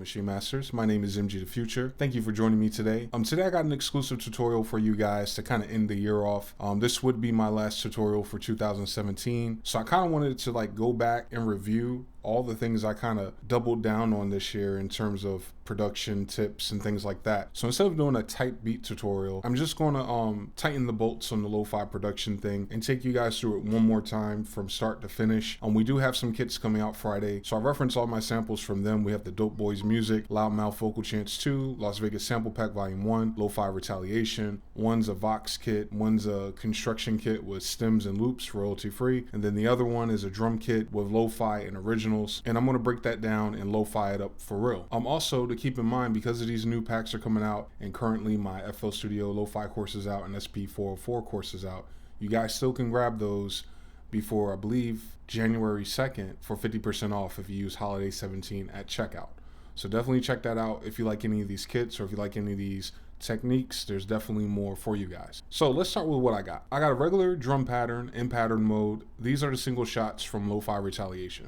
Maschine Masters. My name is MGTheFuture. Thank you for joining me today. Today I got an exclusive tutorial for you guys to kind of end the year off. This would be my last tutorial for 2017. So I kind of wanted to go back and review all the things I kind of doubled down on this year in terms of production tips and things like that. So instead of doing a tight beat tutorial, I'm just going to tighten the bolts on the lo-fi production thing and take you guys through it one more time from start to finish. We do have some kits coming out Friday, so I reference all my samples from them. We have the Dope Boys Music, Loudmouth Vocal Chants 2, Las Vegas Sample Pack Volume 1, Lo-Fi Retaliation. One's a Vox kit, one's a construction kit with stems and loops, royalty free, and then the other one is a drum kit with lo-fi and originals. And I'm going to break that down and lo-fi it up for real. Also, to keep in mind, because of these new packs are coming out, and currently my FL Studio lo-fi course is out and SP404 course is out, you guys still can grab those before, I believe, January 2nd for 50% off if you use Holiday 17 at checkout. So definitely check that out if you like any of these kits or if you like any of these techniques. There's definitely more for you guys. So let's start with what I got. I got a regular drum pattern in pattern mode. These are the single shots from Lo-Fi Retaliation.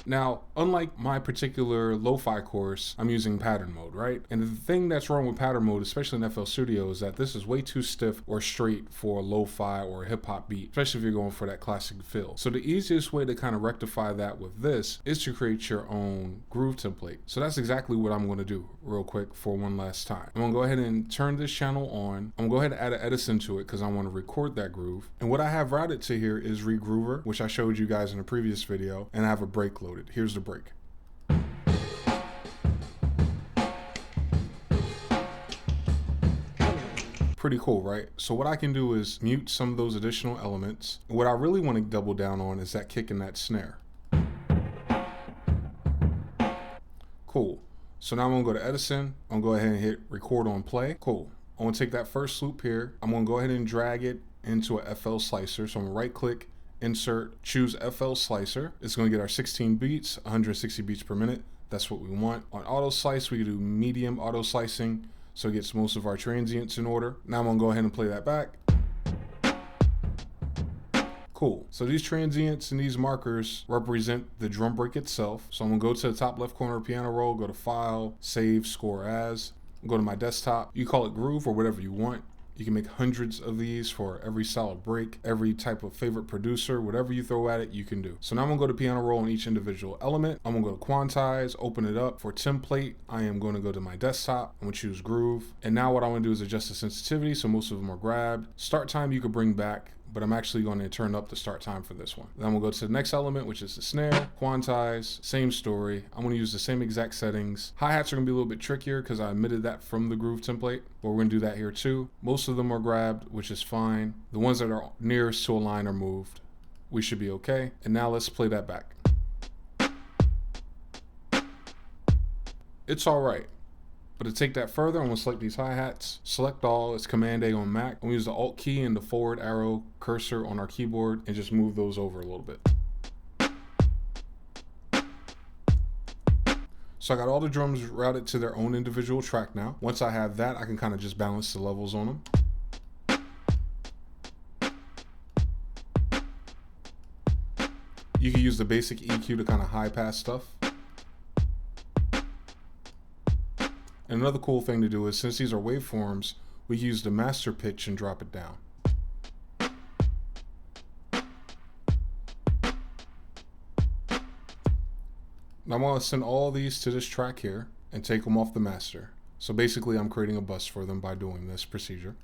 Now, unlike my particular lo-fi course, I'm using pattern mode, right? And the thing that's wrong with pattern mode, especially in FL Studio, is that this is way too stiff or straight for a lo-fi or a hip-hop beat, especially if you're going for that classic feel. So the easiest way to kind of rectify that with this is to create your own groove template. So that's exactly what I'm going to do real quick for one last time. I'm going to go ahead and turn this channel on. I'm going to go ahead and add an Edison to it because I want to record that groove. And what I have routed to here is Regroover, which I showed you guys in a previous video, and I have a break loaded. Here's the break. Pretty cool, right? So what I can do is mute some of those additional elements. What I really want to double down on is that kick and that snare. Cool. So now I'm gonna go to Edison. I'm gonna go ahead and hit record on play. Cool. I'm gonna take that first loop here. I'm gonna go ahead and drag it into a FL slicer. So I'm gonna right click, insert, choose FL slicer. It's going to get our 16 beats, 160 beats per minute. That's what we want. On auto slice, we can do medium auto slicing, so it gets most of our transients in order. Now I'm going to go ahead and play that back. Cool. So these transients and these markers represent the drum break itself. So I'm going to go to the top left corner of piano roll, go to File, Save, Score As, go to my desktop. You call it Groove or whatever you want. You can make hundreds of these for every solid break, every type of favorite producer, whatever you throw at it, you can do. So now I'm gonna go to piano roll on each individual element. I'm gonna go to Quantize, open it up. For template, I am gonna go to my desktop. I'm gonna choose Groove. And now what I wanna do is adjust the sensitivity, so most of them are grabbed. Start time you could bring back, but I'm actually going to turn up the start time for this one. Then I'm gonna go to the next element, which is the snare, Quantize, same story. I'm gonna use the same exact settings. Hi-hats are gonna be a little bit trickier because I omitted that from the groove template, but we're gonna do that here too. Most of them are grabbed, which is fine. The ones that are nearest to a line are moved. We should be okay. And now let's play that back. It's all right. But to take that further, I'm gonna select these hi-hats, select all, it's Command A on Mac. I'm gonna use the Alt key and the forward arrow cursor on our keyboard and just move those over a little bit. So I got all the drums routed to their own individual track now. Once I have that, I can kind of just balance the levels on them. You can use the basic EQ to kind of high pass stuff. And another cool thing to do is, since these are waveforms, we use the master pitch and drop it down. Now I'm going to send all these to this track here and take them off the master. So basically I'm creating a bus for them by doing this procedure.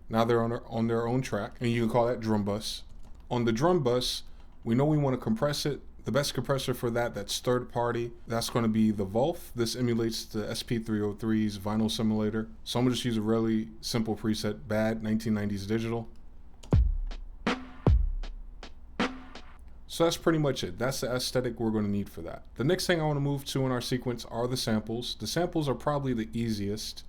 Now they're on their own track, and you can call that drum bus. On the drum bus, we know we want to compress it. The best compressor for that's third party. That's going to be the Volf. This emulates the SP303's vinyl simulator. So I'm going to just use a really simple preset, Bad 1990s Digital. So that's pretty much it. That's the aesthetic we're going to need for that. The next thing I want to move to in our sequence are the samples. The samples are probably the easiest.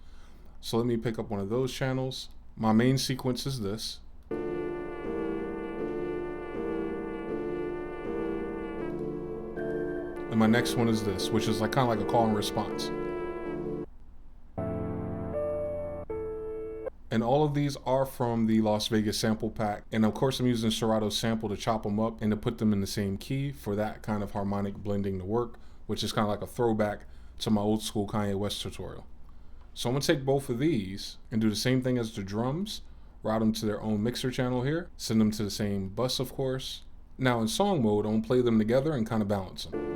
So let me pick up one of those channels. My main sequence is this. And my next one is this, which is kind of like a call and response. And all of these are from the Las Vegas sample pack. And of course I'm using Serato's sample to chop them up and to put them in the same key for that kind of harmonic blending to work, which is kind of like a throwback to my old school Kanye West tutorial. So I'm gonna take both of these and do the same thing as the drums, route them to their own mixer channel here, send them to the same bus of course. Now in song mode, I'm gonna play them together and kind of balance them.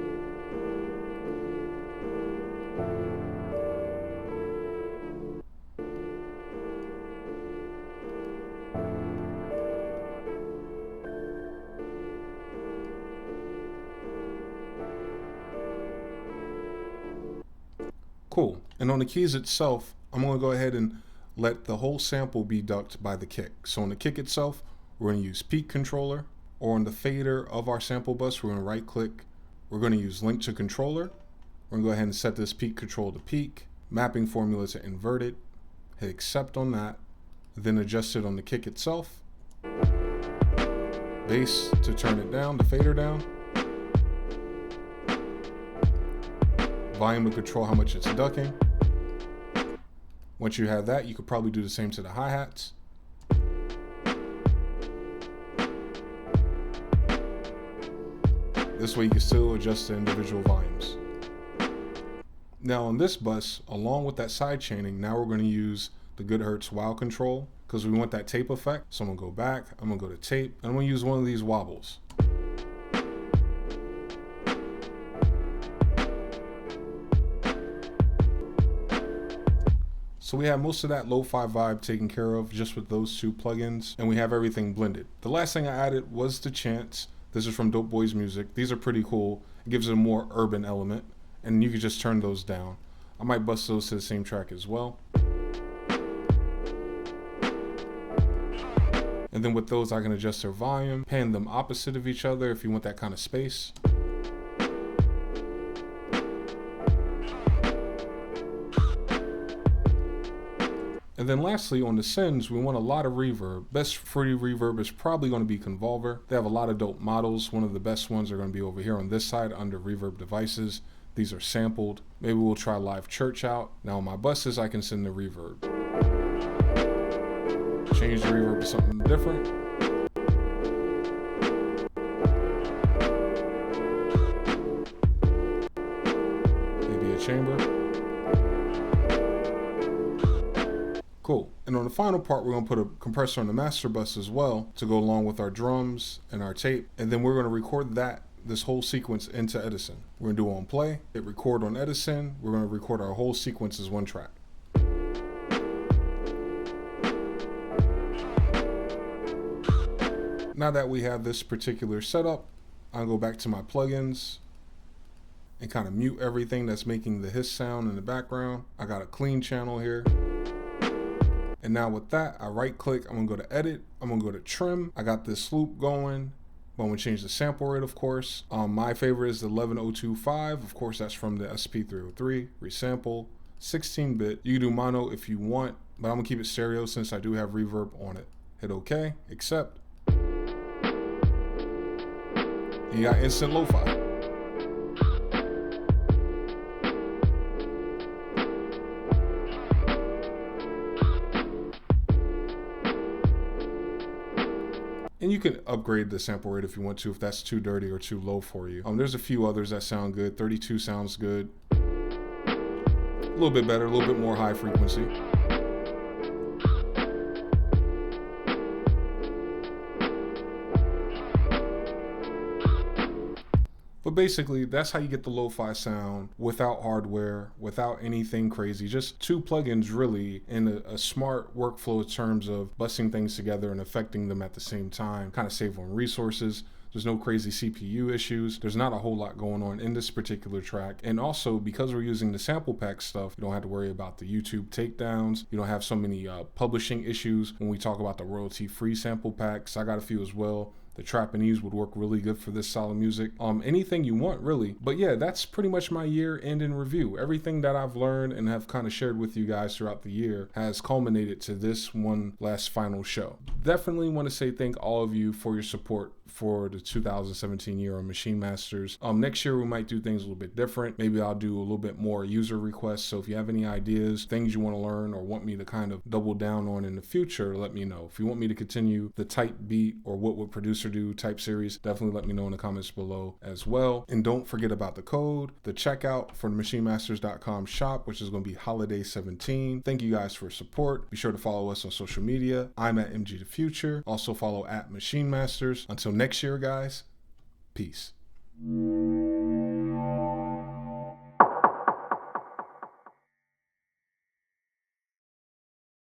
Cool. And on the keys itself, I'm going to go ahead and let the whole sample be ducked by the kick. So on the kick itself, we're going to use peak controller, or on the fader of our sample bus, we're going to right click. We're going to use link to controller. We're going to go ahead and set this peak control to peak, mapping formula to inverted, hit accept on that, then adjust it on the kick itself, bass to turn it down, the fader down, volume to control how much it's ducking. Once you have that, you could probably do the same to the hi-hats. This way you can still adjust the individual volumes. Now on this bus, along with that side chaining, now we're going to use the Good Hertz wow control because we want that tape effect. So I'm going to go back, I'm going to go to tape, and I'm going to use one of these wobbles. So we have most of that lo-fi vibe taken care of just with those two plugins, and we have everything blended. The last thing I added was the chants. This is from Dope Boys Music. These are pretty cool. It gives it a more urban element, and you can just turn those down. I might bust those to the same track as well. And then with those, I can adjust their volume, pan them opposite of each other if you want that kind of space. And then lastly, on the sends, we want a lot of reverb. Best free reverb is probably going to be Convolver. They have a lot of dope models. One of the best ones are going to be over here on this side under reverb devices. These are sampled. Maybe we'll try Live Church out. Now on my buses, I can send the reverb. Change the reverb to something different. Maybe a chamber. Cool. And on the final part, we're going to put a compressor on the master bus as well to go along with our drums and our tape. And then we're going to record this whole sequence into Edison. We're going to do on play, hit record on Edison. We're going to record our whole sequence as one track. Now that we have this particular setup, I'll go back to my plugins and kind of mute everything that's making the hiss sound in the background. I got a clean channel here. And now with that, I right click, I'm gonna go to edit, I'm gonna go to trim. I got this loop going, but I'm gonna change the sample rate, of course. My favorite is the 11025. Of course, that's from the SP303, resample, 16-bit. You can do mono if you want, but I'm gonna keep it stereo since I do have reverb on it. Hit okay, accept. You got instant lo-fi. And you can upgrade the sample rate if you want to, if that's too dirty or too low for you. There's a few others that sound good. 32 sounds good. A little bit better, a little bit more high frequency. But basically, that's how you get the lo-fi sound without hardware, without anything crazy. Just two plugins really in a smart workflow in terms of busting things together and affecting them at the same time. Kind of save on resources. There's no crazy CPU issues. There's not a whole lot going on in this particular track. And also, because we're using the sample pack stuff, you don't have to worry about the YouTube takedowns. You don't have so many publishing issues when we talk about the royalty-free sample packs. I got a few as well. The Trapanese would work really good for this style of music. Anything you want, really. But yeah, that's pretty much my year end in review. Everything that I've learned and have kind of shared with you guys throughout the year has culminated to this one last final show. definitely want to say thank all of you for your support for the 2017 year on Maschine Masters. Next year we might do things a little bit different. Maybe I'll do a little bit more user requests. So if you have any ideas, things you want to learn or want me to kind of double down on in the future, let me know. If you want me to continue the type beat or what would producer do type series, definitely let me know in the comments below as well. And don't forget about the code, the checkout for the MachineMasters.com shop, which is going to be Holiday 17. Thank you guys for support. Be sure to follow us on social media. I'm at MGTheFuture. Also follow at Maschine Masters. Until next year, guys, peace.